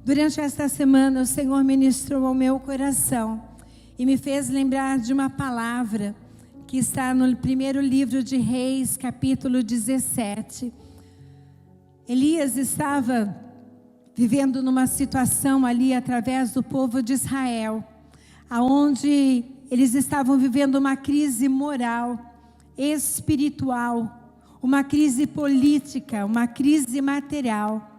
Durante esta semana, o Senhor ministrou ao meu coração e me fez lembrar de uma palavra que está no primeiro livro de Reis, capítulo 17. Elias estava vivendo numa situação ali através do povo de Israel, aonde eles estavam vivendo uma crise moral, espiritual, uma crise política, uma crise material.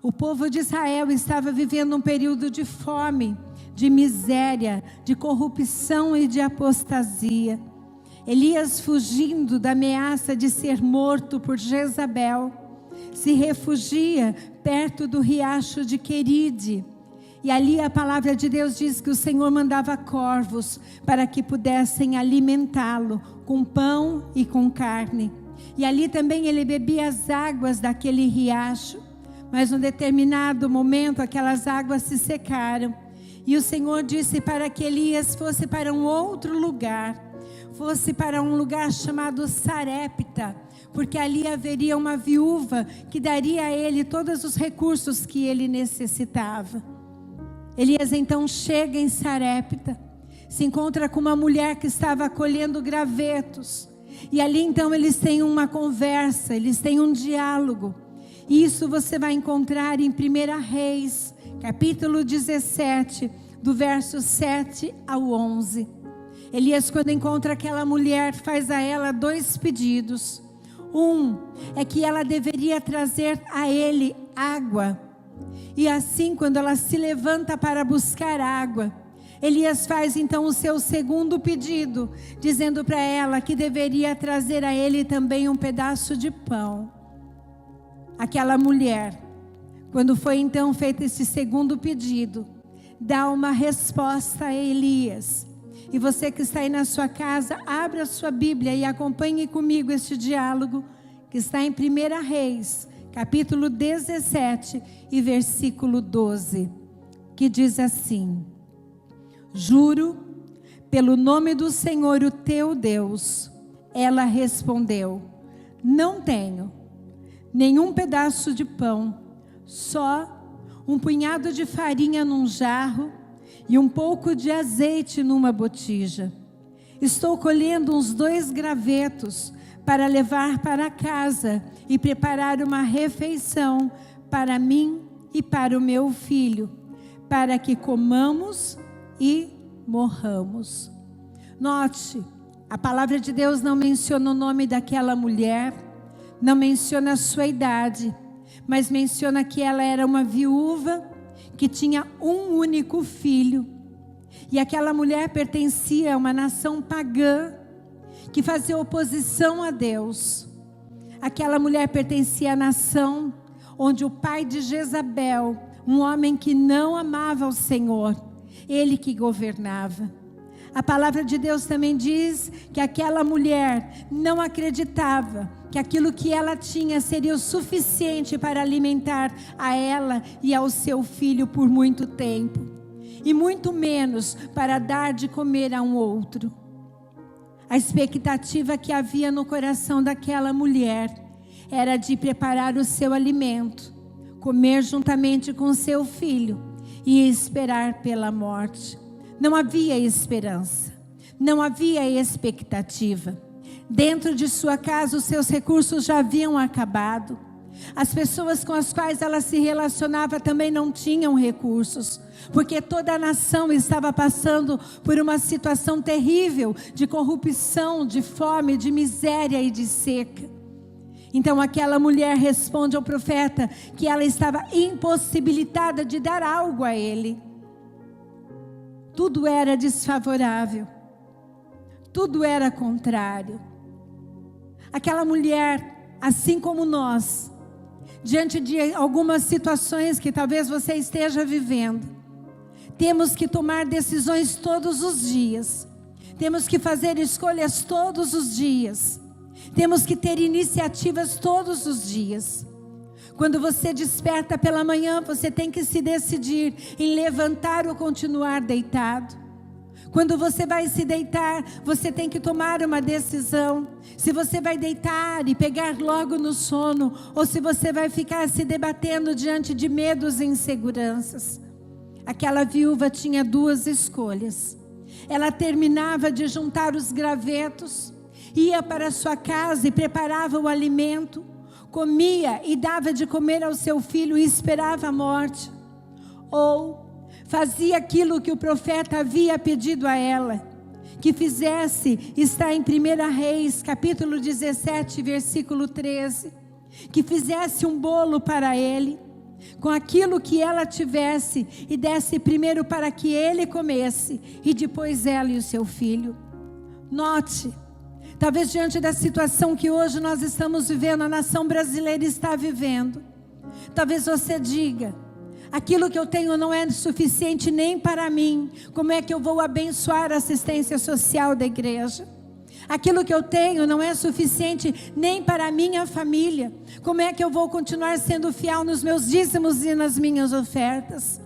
O povo de Israel estava vivendo um período de fome, de miséria, de corrupção e de apostasia. Elias, fugindo da ameaça de ser morto por Jezabel, se refugia perto do riacho de Queride. E ali a palavra de Deus diz que o Senhor mandava corvos para que pudessem alimentá-lo com pão e com carne. E ali também ele bebia as águas daquele riacho. Mas num determinado momento aquelas águas se secaram. E o Senhor disse para que Elias fosse para um outro lugar. Fosse para um lugar chamado Sarepta. Porque ali haveria uma viúva que daria a ele todos os recursos que ele necessitava. Elias então chega em Sarepta. Se encontra com uma mulher que estava colhendo gravetos. E ali então eles têm uma conversa, eles têm um diálogo. Isso você vai encontrar em 1 Reis, capítulo 17, do verso 7 ao 11. Elias, quando encontra aquela mulher, faz a ela 2 pedidos. Um é que ela deveria trazer a ele água. E assim, quando ela se levanta para buscar água, Elias faz então o seu segundo pedido, dizendo para ela que deveria trazer a ele também um pedaço de pão. Aquela mulher, quando foi então feito esse segundo pedido, dá uma resposta a Elias. E você que está aí na sua casa, abra a sua Bíblia e acompanhe comigo este diálogo que está em 1 Reis, capítulo 17 e versículo 12, que diz assim: Juro pelo nome do Senhor, o teu Deus. Ela respondeu: Não tenho nenhum pedaço de pão, só um punhado de farinha num jarro e um pouco de azeite numa botija. Estou colhendo uns 2 gravetos para levar para casa e preparar uma refeição para mim e para o meu filho, para que comamos e morramos. Note, a palavra de Deus não menciona o nome daquela mulher, não menciona a sua idade, mas menciona que ela era uma viúva que tinha um único filho. E aquela mulher pertencia a uma nação pagã que fazia oposição a Deus. Aquela mulher pertencia à nação onde o pai de Jezabel, um homem que não amava o Senhor, ele que governava. A palavra de Deus também diz que aquela mulher não acreditava que aquilo que ela tinha seria o suficiente para alimentar a ela e ao seu filho por muito tempo. E muito menos para dar de comer a um outro. A expectativa que havia no coração daquela mulher era de preparar o seu alimento, comer juntamente com seu filho e esperar pela morte. Não havia esperança, não havia expectativa. Dentro de sua casa os seus recursos já haviam acabado. As pessoas com as quais ela se relacionava também não tinham recursos, porque toda a nação estava passando por uma situação terrível de corrupção, de fome, de miséria e de seca. Então aquela mulher responde ao profeta que ela estava impossibilitada de dar algo a ele. Tudo era desfavorável, tudo era contrário. Aquela mulher, assim como nós, diante de algumas situações que talvez você esteja vivendo, temos que tomar decisões todos os dias, temos que fazer escolhas todos os dias, temos que ter iniciativas todos os dias. Quando você desperta pela manhã, você tem que se decidir em levantar ou continuar deitado. Quando você vai se deitar, você tem que tomar uma decisão. Se você vai deitar e pegar logo no sono, ou se você vai ficar se debatendo diante de medos e inseguranças. Aquela viúva tinha duas escolhas. Ela terminava de juntar os gravetos, ia para sua casa e preparava o alimento, comia e dava de comer ao seu filho e esperava a morte. Ou fazia aquilo que o profeta havia pedido a ela, que fizesse, está em 1 Reis, capítulo 17, versículo 13, que fizesse um bolo para ele, com aquilo que ela tivesse, e desse primeiro para que ele comesse, e depois ela e o seu filho. Note, talvez diante da situação que hoje nós estamos vivendo, a nação brasileira está vivendo, talvez você diga: aquilo que eu tenho não é suficiente nem para mim. Como é que eu vou abençoar a assistência social da igreja? Aquilo que eu tenho não é suficiente nem para a minha família. Como é que eu vou continuar sendo fiel nos meus dízimos e nas minhas ofertas?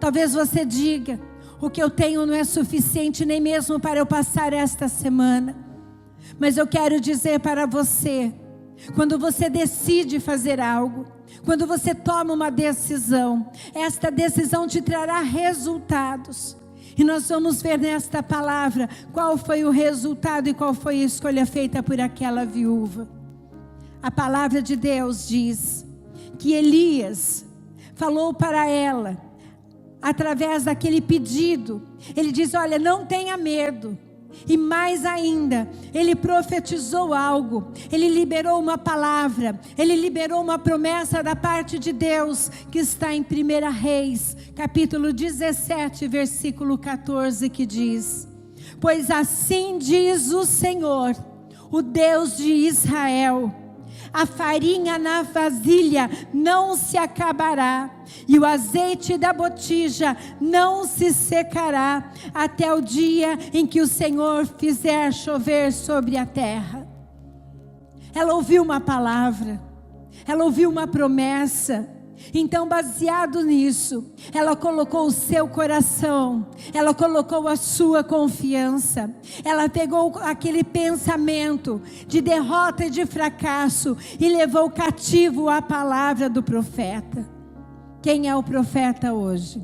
Talvez você diga: o que eu tenho não é suficiente nem mesmo para eu passar esta semana. Mas eu quero dizer para você, quando você decide fazer algo, quando você toma uma decisão, esta decisão te trará resultados. E nós vamos ver nesta palavra qual foi o resultado e qual foi a escolha feita por aquela viúva. A palavra de Deus diz que Elias falou para ela, através daquele pedido, ele diz: olha, não tenha medo. E mais ainda, ele profetizou algo, ele liberou uma palavra, ele liberou uma promessa da parte de Deus, que está em 1 Reis, capítulo 17, versículo 14, que diz: pois assim diz o Senhor, o Deus de Israel, a farinha na vasilha não se acabará, e o azeite da botija não se secará, até o dia em que o Senhor fizer chover sobre a terra. Ela ouviu uma palavra, ela ouviu uma promessa. Então, baseado nisso, ela colocou o seu coração, ela colocou a sua confiança, ela pegou aquele pensamento de derrota e de fracasso e levou cativo a palavra do profeta. Quem é o profeta hoje?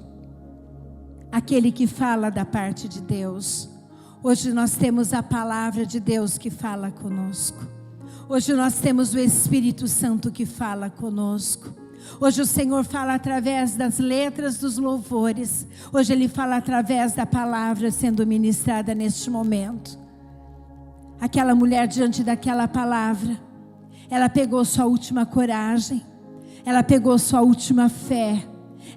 Aquele que fala da parte de Deus. Hoje nós temos a palavra de Deus que fala conosco. Hoje nós temos o Espírito Santo que fala conosco. Hoje o Senhor fala através das letras dos louvores. Hoje Ele fala através da palavra sendo ministrada neste momento. Aquela mulher, diante daquela palavra, ela pegou sua última coragem, ela pegou sua última fé,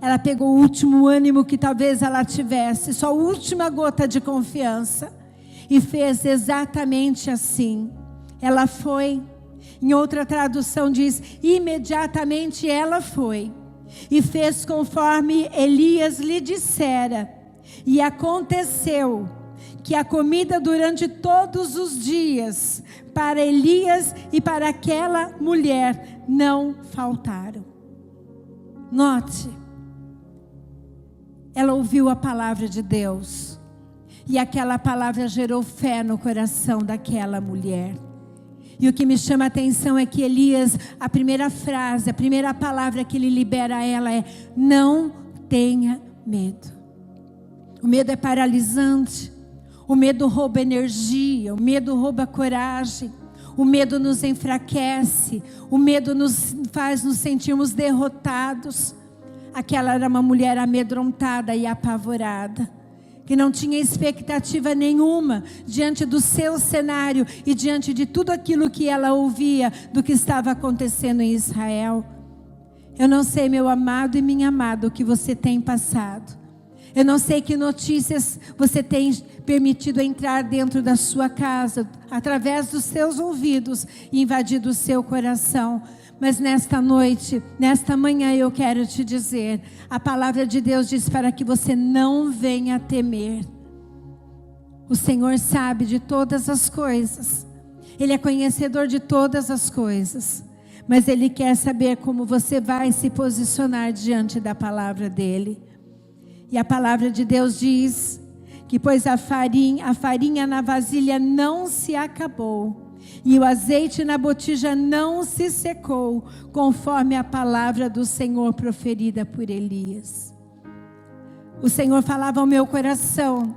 ela pegou o último ânimo que talvez ela tivesse, sua última gota de confiança, e fez exatamente assim. Ela foi. Em outra tradução diz: imediatamente ela foi e fez conforme Elias lhe dissera. E aconteceu que a comida durante todos os dias para Elias e para aquela mulher não faltaram. Note, ela ouviu a palavra de Deus, e aquela palavra gerou fé no coração daquela mulher. E o que me chama a atenção é que Elias, a primeira frase, a primeira palavra que ele libera a ela é: não tenha medo. O medo é paralisante, o medo rouba energia, o medo rouba coragem, o medo nos enfraquece, o medo nos faz nos sentirmos derrotados. Aquela era uma mulher amedrontada e apavorada, que não tinha expectativa nenhuma diante do seu cenário e diante de tudo aquilo que ela ouvia do que estava acontecendo em Israel. Eu não sei, meu amado e minha amada, o que você tem passado. Eu não sei que notícias você tem permitido entrar dentro da sua casa, através dos seus ouvidos, e invadido o seu coração. Mas nesta noite, nesta manhã, eu quero te dizer, a palavra de Deus diz para que você não venha temer. O Senhor sabe de todas as coisas, Ele é conhecedor de todas as coisas, mas Ele quer saber como você vai se posicionar diante da palavra dEle. E a palavra de Deus diz que pois a farinha na vasilha não se acabou, e o azeite na botija não se secou, conforme a palavra do Senhor proferida por Elias. O Senhor falava ao meu coração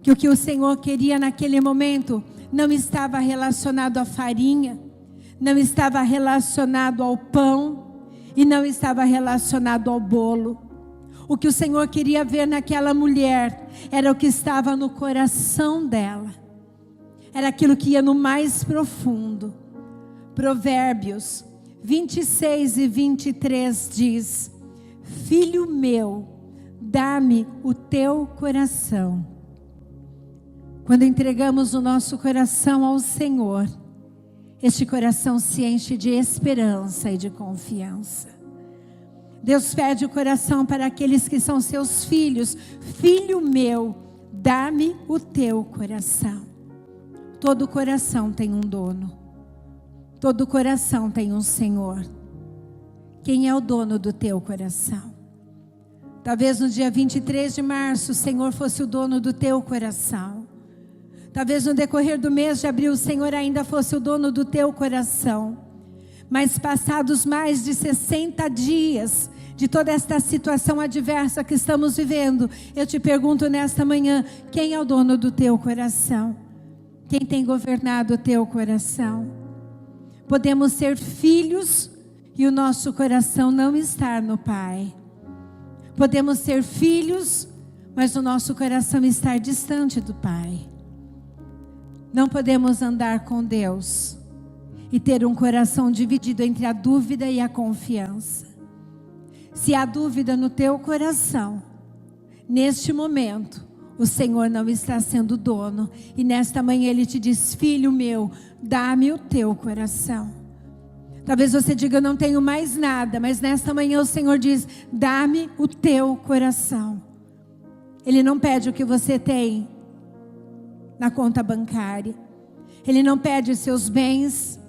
que o que o Senhor queria naquele momento não estava relacionado à farinha, não estava relacionado ao pão e não estava relacionado ao bolo. O que o Senhor queria ver naquela mulher era o que estava no coração dela. Era aquilo que ia no mais profundo. Provérbios 26 e 23 diz: Filho meu, dá-me o teu coração. Quando entregamos o nosso coração ao Senhor, este coração se enche de esperança e de confiança. Deus pede o coração para aqueles que são seus filhos. Filho meu, dá-me o teu coração. Todo coração tem um dono. Todo coração tem um Senhor. Quem é o dono do teu coração? Talvez no dia 23 de março o Senhor fosse o dono do teu coração. Talvez no decorrer do mês de abril o Senhor ainda fosse o dono do teu coração. Mas passados mais de 60 dias de toda esta situação adversa que estamos vivendo, eu te pergunto nesta manhã, quem é o dono do teu coração? Quem tem governado o teu coração? Podemos ser filhos e o nosso coração não estar no Pai. Podemos ser filhos, mas o nosso coração estar distante do Pai. Não podemos andar com Deus e ter um coração dividido entre a dúvida e a confiança. Se há dúvida no teu coração, neste momento, o Senhor não está sendo dono. E nesta manhã Ele te diz: filho meu, dá-me o teu coração. Talvez você diga: eu não tenho mais nada. Mas nesta manhã o Senhor diz: dá-me o teu coração. Ele não pede o que você tem na conta bancária. Ele não pede os seus bens.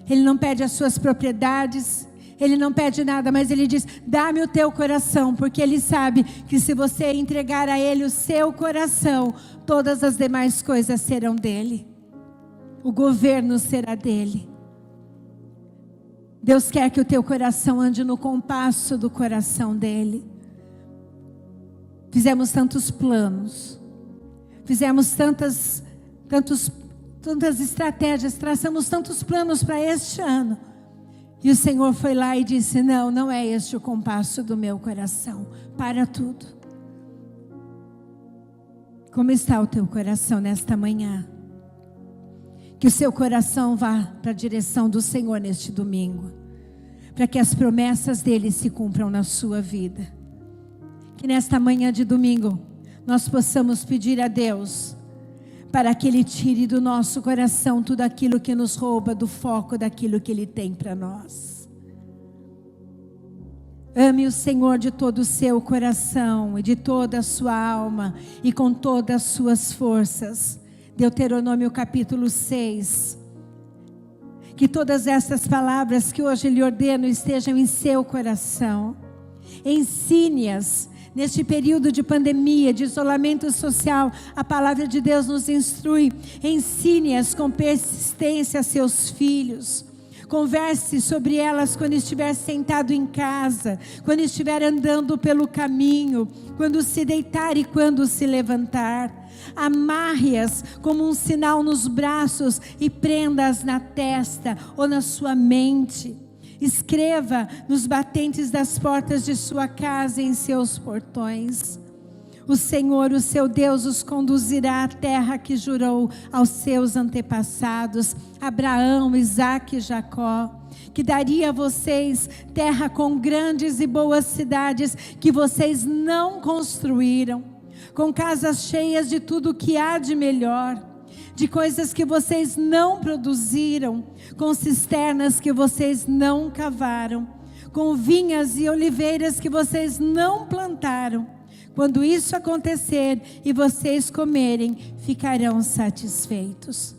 Ele não pede as suas propriedades. Ele não pede nada, mas Ele diz: dá-me o teu coração, porque Ele sabe que se você entregar a Ele o seu coração, todas as demais coisas serão dEle. O governo será dEle. Deus quer que o teu coração ande no compasso do coração dEle. Fizemos tantos planos, fizemos tantas estratégias, traçamos tantos planos para este ano. E o Senhor foi lá e disse: não é este o compasso do meu coração. Para tudo. Como está o teu coração nesta manhã? Que o seu coração vá para a direção do Senhor neste domingo, para que as promessas dele se cumpram na sua vida. Que nesta manhã de domingo nós possamos pedir a Deus para que Ele tire do nosso coração tudo aquilo que nos rouba do foco daquilo que Ele tem para nós. Ame o Senhor de todo o seu coração e de toda a sua alma e com todas as suas forças. Deuteronômio capítulo 6. Que todas essas palavras que hoje lhe ordeno estejam em seu coração. Ensine-as. Neste período de pandemia, de isolamento social, a palavra de Deus nos instrui. Ensine-as com persistência a seus filhos. Converse sobre elas quando estiver sentado em casa, quando estiver andando pelo caminho, quando se deitar e quando se levantar. Amarre-as como um sinal nos braços e prenda-as na testa ou na sua mente. Escreva nos batentes das portas de sua casa e em seus portões. O Senhor, o seu Deus, os conduzirá à terra que jurou aos seus antepassados, Abraão, Isaque e Jacó, que daria a vocês terra com grandes e boas cidades que vocês não construíram, com casas cheias de tudo que há de melhor, de coisas que vocês não produziram, com cisternas que vocês não cavaram, com vinhas e oliveiras que vocês não plantaram. Quando isso acontecer e vocês comerem, ficarão satisfeitos.